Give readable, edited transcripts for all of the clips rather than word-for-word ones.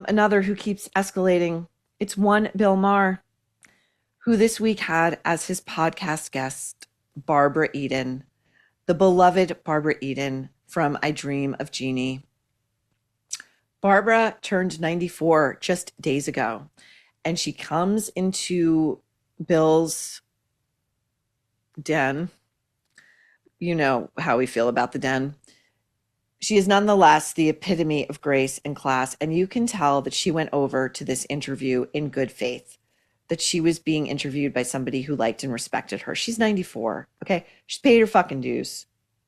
Another who keeps escalating. It's one Bill Maher, who this week had as his podcast guest Barbara Eden, the beloved Barbara Eden from I Dream of Jeannie. Barbara turned 94 just days ago, and she comes into Bill's den. You know how we feel about the den. She is nonetheless the epitome of grace and class, and you can tell that she went over to this interview in good faith, that she was being interviewed by somebody who liked and respected her. She's 94, okay? She's paid her fucking dues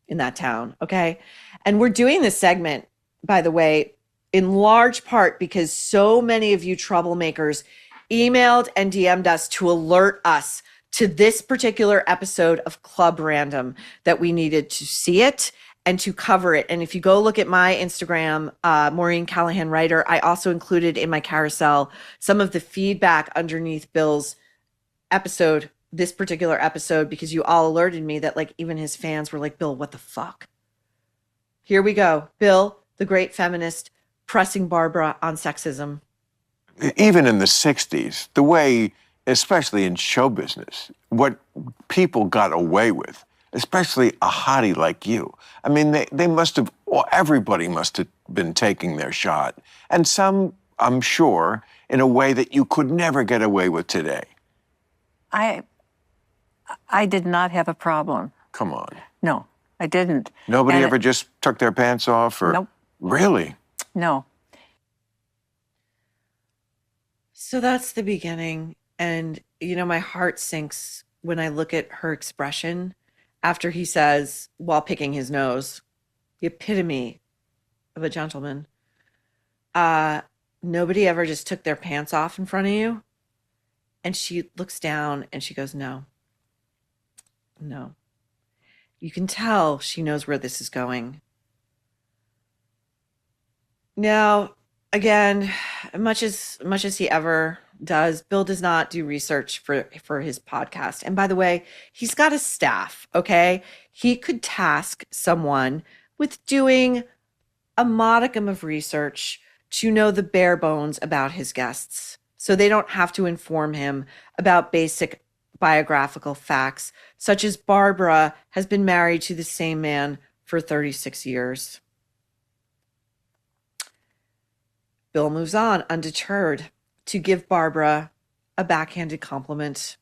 in that town, okay? And we're doing this segment, by the way, in large part because so many of you troublemakers emailed and DM'd us to alert us to this particular episode of Club Random, that we needed to see it and to cover it. And if you go look at my Instagram, Maureen Callahan writer, I also included in my carousel some of the feedback underneath Bill's episode, this particular episode, because you all alerted me that like even his fans were like, Bill, what the fuck? Here we go. Bill, the great feminist, pressing Barbara on sexism. Even in the 60s, the way, especially in show business, what people got away with, especially a hottie like you. I mean, they must have, well, everybody must have been taking their shot. And some, I'm sure, in a way that you could never get away with today. I did not have a problem. Come on. No, I didn't. Nobody ever just took their pants off? Or Nope. Really? No. So that's the beginning. And, you know, my heart sinks when I look at her expression after he says, while picking his nose, the epitome of a gentleman, nobody ever just took their pants off in front of you. And she looks down and she goes, no. You can tell she knows where this is going. Now, again, much as he ever does, Bill does not do research for his podcast. And by the way, he's got a staff, okay? He could task someone with doing a modicum of research to know the bare bones about his guests, so they don't have to inform him about basic biographical facts, such as Barbara has been married to the same man for 36 years. Bill moves on, undeterred, to give Barbara a backhanded compliment.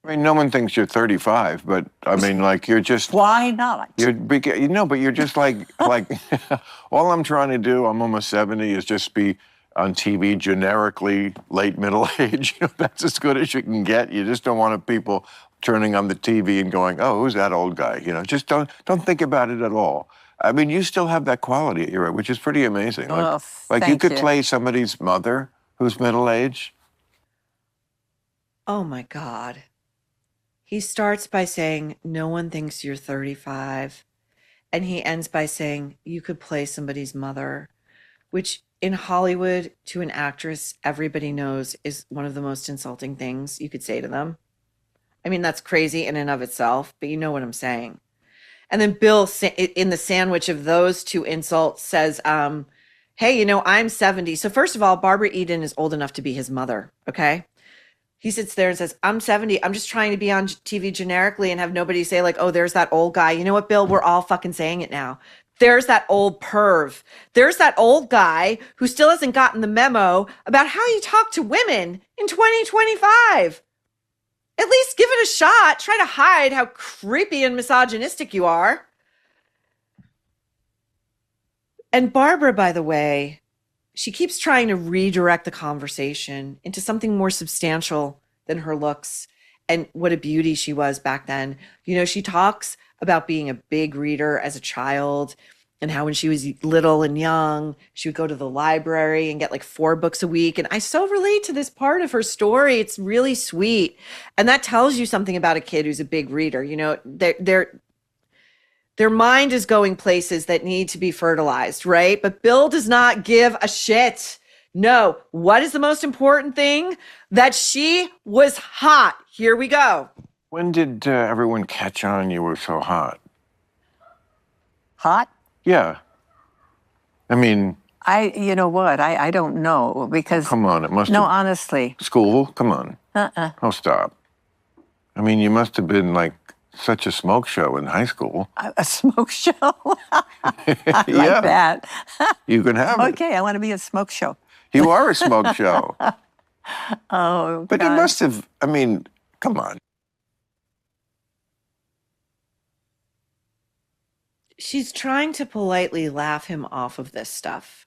I mean, no one thinks you're 35, but I mean, like, you're just... Why not? but you're just like, all I'm trying to do, I'm almost 70, is just be on TV generically late middle age. You know, that's as good as you can get. You just don't want people turning on the TV and going, oh, who's that old guy? You know, just don't think about it at all. I mean, you still have that quality at your age, which is pretty amazing. Like you could play somebody's mother who's middle-aged. Oh my God. He starts by saying, no one thinks you're 35. And he ends by saying, you could play somebody's mother, which in Hollywood, to an actress, everybody knows is one of the most insulting things you could say to them. I mean, that's crazy in and of itself, but you know what I'm saying. And then Bill, in the sandwich of those two insults, says, hey, you know, I'm 70. So first of all, Barbara Eden is old enough to be his mother, okay? He sits there and says, I'm 70. I'm just trying to be on TV generically and have nobody say like, oh, there's that old guy. You know what, Bill? We're all fucking saying it now. There's that old perv. There's that old guy who still hasn't gotten the memo about how you talk to women in 2025. At least give it a shot. Try to hide how creepy and misogynistic you are. And Barbara, by the way, she keeps trying to redirect the conversation into something more substantial than her looks and what a beauty she was back then. You know, she talks about being a big reader as a child and how when she was little and young, she would go to the library and get like 4 books a week. And I so relate to this part of her story. It's really sweet. And that tells you something about a kid who's a big reader. You know, their mind is going places that need to be fertilized, right? But Bill does not give a shit. No. What is the most important thing? That she was hot. Here we go. When did everyone catch on you were so hot? Hot? Yeah. I mean, You know what? I don't know because. Come on, it must No, have. honestly. School? Come on. Oh, stop. I mean, you must have been like such a smoke show in high school. A smoke show? I Yeah. like that. You can have it. Okay, I want to be a smoke show. You are a smoke show. Oh, But you God. must have, I mean, come on. She's trying to politely laugh him off of this stuff.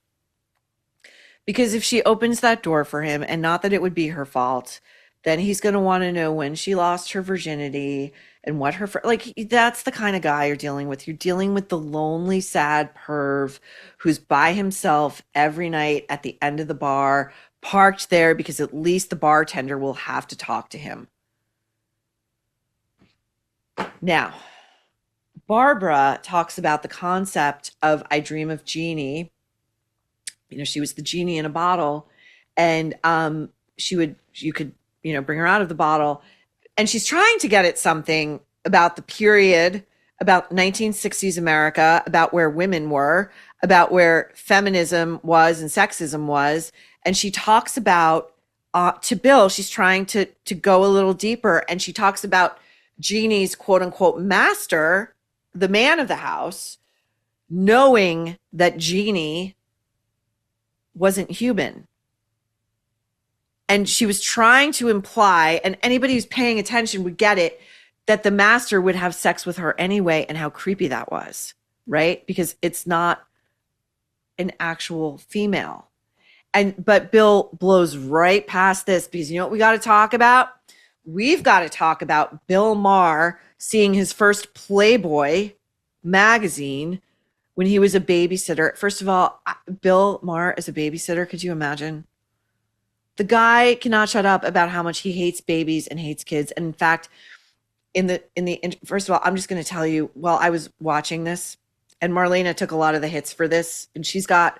Because if she opens that door for him, and not that it would be her fault, then he's going to want to know when she lost her virginity and what her, like, that's the kind of guy you're dealing with. You're dealing with the lonely, sad perv who's by himself every night at the end of the bar, parked there because at least the bartender will have to talk to him. Now, Barbara talks about the concept of I Dream of Jeannie. You know, she was the genie in a bottle, and you could, bring her out of the bottle. And she's trying to get at something about the period, about 1960s America, about where women were, about where feminism was and sexism was. And she talks about, to Bill, she's trying to go a little deeper. And she talks about Jeannie's quote unquote master, the man of the house, knowing that Jeannie wasn't human. And she was trying to imply, and anybody who's paying attention would get it, that the master would have sex with her anyway, and how creepy that was, right? Because it's not an actual female. But Bill blows right past this, because you know what we got to talk about? We've got to talk about Bill Maher seeing his first Playboy magazine when he was a babysitter. First of all, Bill Maher as a babysitter, could you imagine? The guy cannot shut up about how much he hates babies and hates kids. And in fact, first of all, I'm just going to tell you, while I was watching this, and Marlena took a lot of the hits for this, and she's got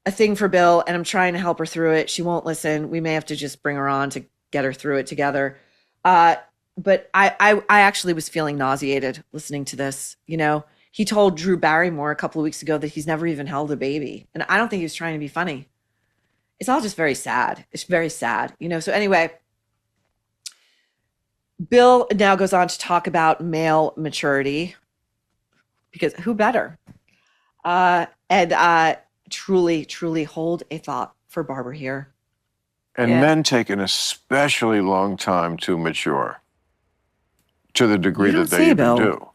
a thing for Bill, and I'm trying to help her through it. She won't listen. We may have to just bring her on to get her through it together. But I actually was feeling nauseated listening to this. He told Drew Barrymore a couple of weeks ago that he's never even held a baby. And I don't think he was trying to be funny. It's all just very sad. It's very sad. So anyway, Bill now goes on to talk about male maturity, because who better? And truly, truly hold a thought for Barbara here. And Yeah. men take an especially long time to mature, to the degree You that don't they say, even Bill. do.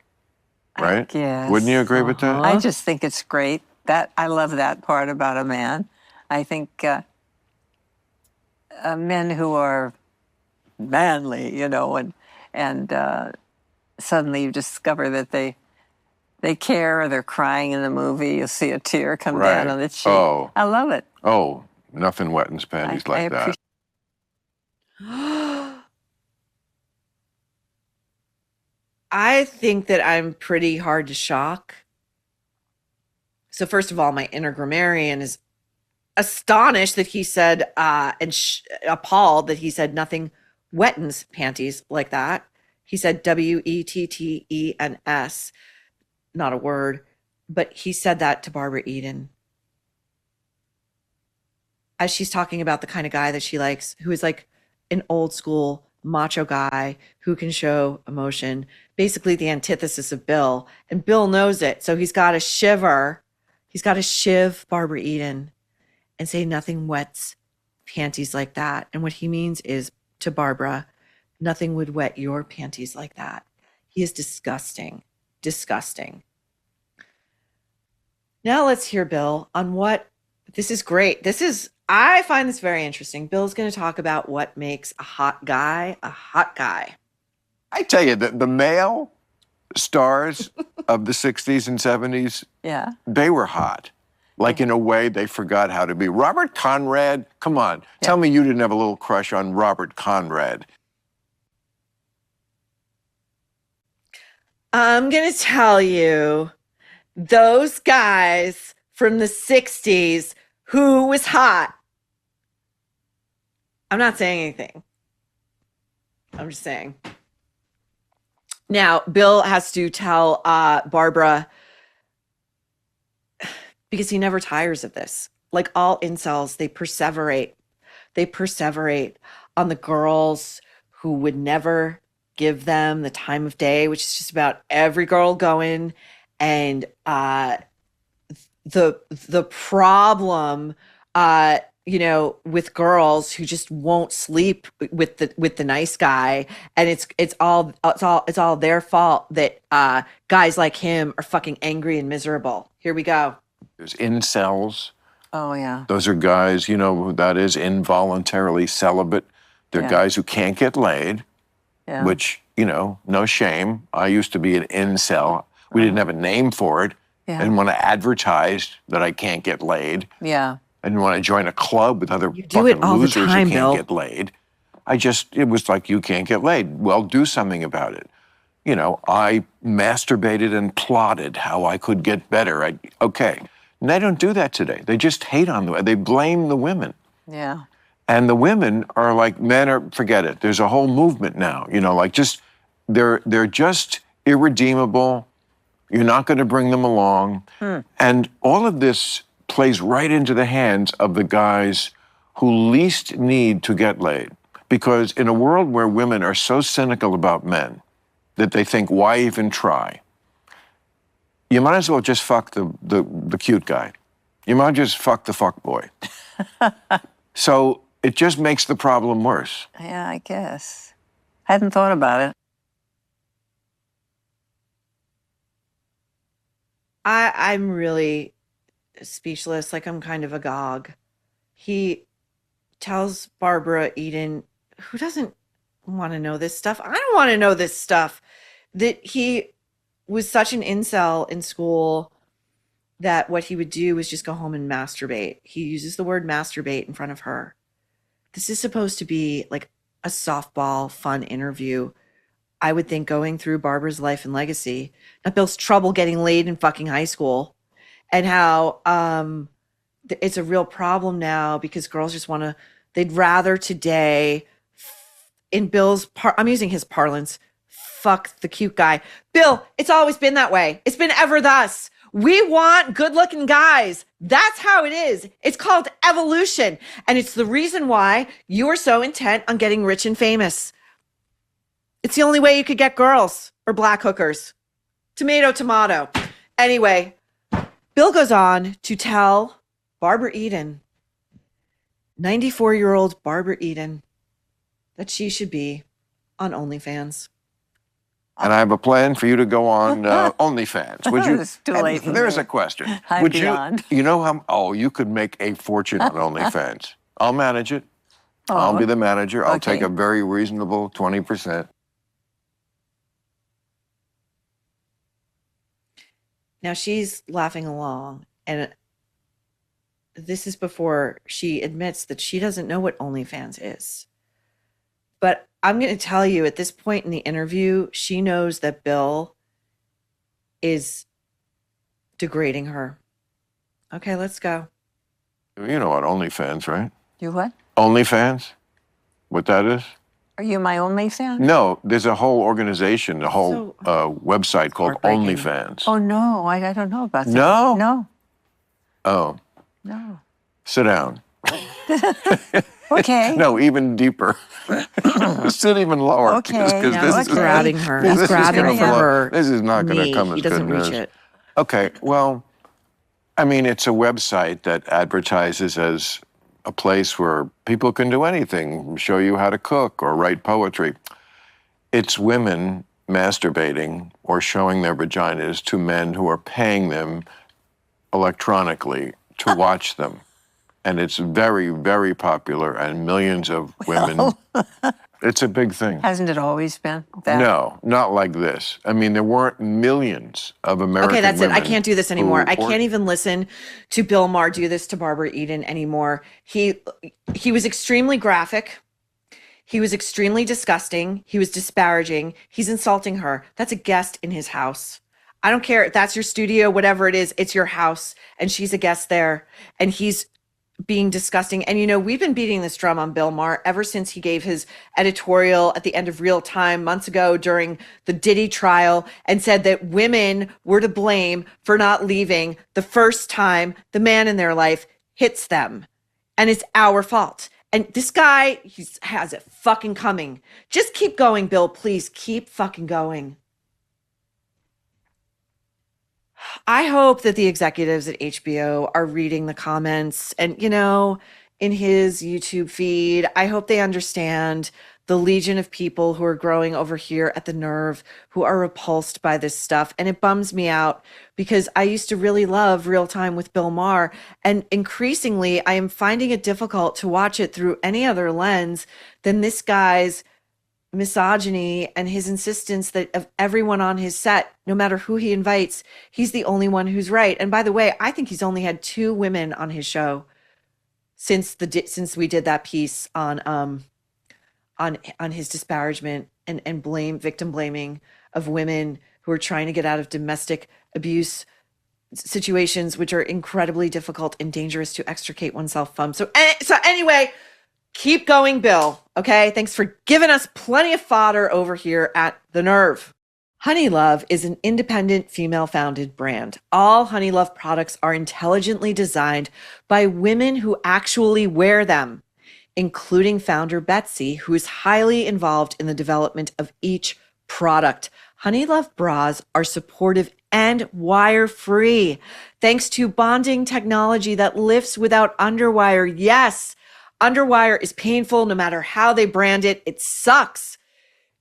Right? Yes. Wouldn't you agree with that? I just think it's great. That I love that part about a man. I think men who are manly, and suddenly you discover that they care, or they're crying in the movie. You'll see a tear come down on the cheek. Oh. I love it. Oh, nothing wettens panties like that. I think that I'm pretty hard to shock. So first of all, my inner grammarian is astonished that he said, and appalled that he said nothing wettens panties like that. He said WETTENS, not a word, but he said that to Barbara Eden. As she's talking about the kind of guy that she likes, who is like an old school macho guy who can show emotion, basically the antithesis of Bill. And Bill knows it. So he's got to shiver. He's got to shiv Barbara Eden and say nothing wets panties like that. And what he means is, to Barbara, nothing would wet your panties like that. He is disgusting. Disgusting. Now let's hear Bill on what, this is great. I find this very interesting. Bill's going to talk about what makes a hot guy a hot guy. I tell you, the male stars of the 60s and 70s, Yeah. they were hot. Like, in a way, they forgot how to be. Robert Conrad, come on. Tell me you didn't have a little crush on Robert Conrad. I'm going to tell you, those guys from the 60s, who was hot? I'm not saying anything. I'm just saying. Now, Bill has to tell Barbara, because he never tires of this. like all incels, they perseverate. They perseverate on the girls who would never give them the time of day, which is just about every girl going. And the problem, with girls who just won't sleep with the nice guy, and it's all their fault that guys like him are fucking angry and miserable. Here we go. There's incels. Oh, yeah. Those are guys, who that is involuntarily celibate. They're guys who can't get laid, which, no shame. I used to be an incel. We didn't have a name for it. Yeah. I didn't want to advertise that I can't get laid. Yeah. I didn't want to join a club with other You do it fucking all the losers time, who Bill. can't get laid. It was like, you can't get laid. Well, do something about it. I masturbated and plotted how I could get better. Okay. And they don't do that today. They just hate on they blame the women. Yeah. And the women are like, forget it. There's a whole movement now, they're just irredeemable. You're not going to bring them along. And all of this plays right into the hands of the guys who least need to get laid. Because in a world where women are so cynical about men that they think, why even try? You might as well just fuck the cute guy. You might just fuck the fuck boy. So it just makes the problem worse. Yeah, I guess. Hadn't thought about it. I'm really speechless. Like, I'm kind of agog. He tells Barbara Eden, who doesn't want to know this stuff? I don't want to know this stuff. That he was such an incel in school that what he would do was just go home and masturbate. He uses the word masturbate in front of her. This is supposed to be like a softball, fun interview. I would think going through Barbara's life and legacy, not Bill's trouble getting laid in fucking high school, and how it's a real problem now because girls just want to, they'd rather today, in Bill's, I'm using his parlance, fuck the cute guy. Bill, it's always been that way. It's been ever thus. We want good-looking guys. That's how it is. It's called evolution. And it's the reason why you are so intent on getting rich and famous. It's the only way you could get girls or black hookers. Tomato, tomato. Anyway, Bill goes on to tell Barbara Eden, 94-year-old Barbara Eden, that she should be on OnlyFans. And I have a plan for you to go on OnlyFans. Would you? It's too late for There's me. a question. I'm Would beyond. you? You know how? Oh, you could make a fortune on OnlyFans. I'll manage it. I'll be the manager. I'll take a very reasonable 20%. Now she's laughing along, and this is before she admits that she doesn't know what OnlyFans is. But I'm going to tell you, at this point in the interview, she knows that Bill is degrading her. Okay, let's go. You know what OnlyFans, right? You what? OnlyFans? What that is? Are you my only fan? No, there's a whole organization, a whole website called heartbreaking. OnlyFans. Oh, no, I don't know about that. No? No. Oh, No. sit down. Okay. No, even deeper. Sit even lower. Okay. Because No, this okay. is Grabbing her. this He's is grabbing gonna for blow- her. This is not going to knee. come as He good doesn't reach news. it. Okay, well, I mean, it's a website that advertises as a place where people can do anything, show you how to cook or write poetry. It's women masturbating or showing their vaginas to men who are paying them electronically to watch them. And it's very, very popular, and millions of women. It's a big thing. Hasn't it always been that? No, not like this. I mean, there weren't millions of American Okay, that's it. I women can't do this anymore. I who- can't even listen to Bill Maher do this to Barbara Eden anymore. He was extremely graphic. He was extremely disgusting. He was disparaging. He's insulting her. That's a guest in his house. I don't care if that's your studio, whatever it is, it's your house, and she's a guest there. And he's being disgusting. And, we've been beating this drum on Bill Maher ever since he gave his editorial at the end of Real Time months ago during the Diddy trial and said that women were to blame for not leaving the first time the man in their life hits them, and it's our fault. And this guy, he has it fucking coming. Just keep going, Bill. Please keep fucking going. I hope that the executives at HBO are reading the comments and, in his YouTube feed, I hope they understand the legion of people who are growing over here at the Nerve who are repulsed by this stuff. And it bums me out because I used to really love Real Time with Bill Maher. And increasingly, I am finding it difficult to watch it through any other lens than this guy's misogyny and his insistence that of everyone on his set, no matter who he invites, he's the only one who's right. And by the way, I think he's only had 2 women on his show since we did that piece on his disparagement and victim blaming of women who are trying to get out of domestic abuse situations, which are incredibly difficult and dangerous to extricate oneself from. So anyway, keep going, Bill. Okay. Thanks for giving us plenty of fodder over here at the Nerve. Honeylove is an independent female-founded brand. All Honeylove products are intelligently designed by women who actually wear them, including founder Betsy, who is highly involved in the development of each product. Honeylove bras are supportive and wire-free, thanks to bonding technology that lifts without underwire. Yes, underwire is painful no matter how they brand it. It sucks.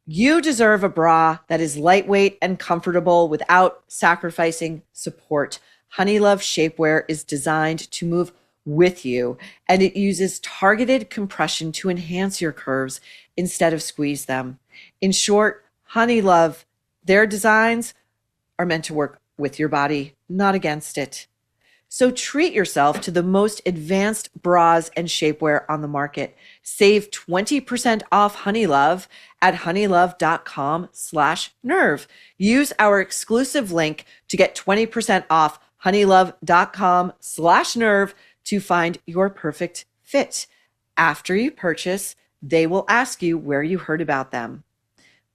You deserve a bra that is lightweight and comfortable without sacrificing support. Honeylove shapewear is designed to move with you, and it uses targeted compression to enhance your curves instead of squeeze them. In short, Honeylove, their designs are meant to work with your body, not against it. So treat yourself to the most advanced bras and shapewear on the market. Save 20% off Honeylove at honeylove.com/nerve. Use our exclusive link to get 20% off honeylove.com/nerve to find your perfect fit. After you purchase, they will ask you where you heard about them.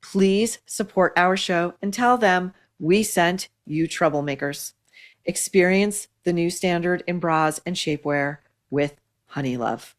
Please support our show and tell them we sent you troublemakers. Experience the new standard in bras and shapewear with Honeylove.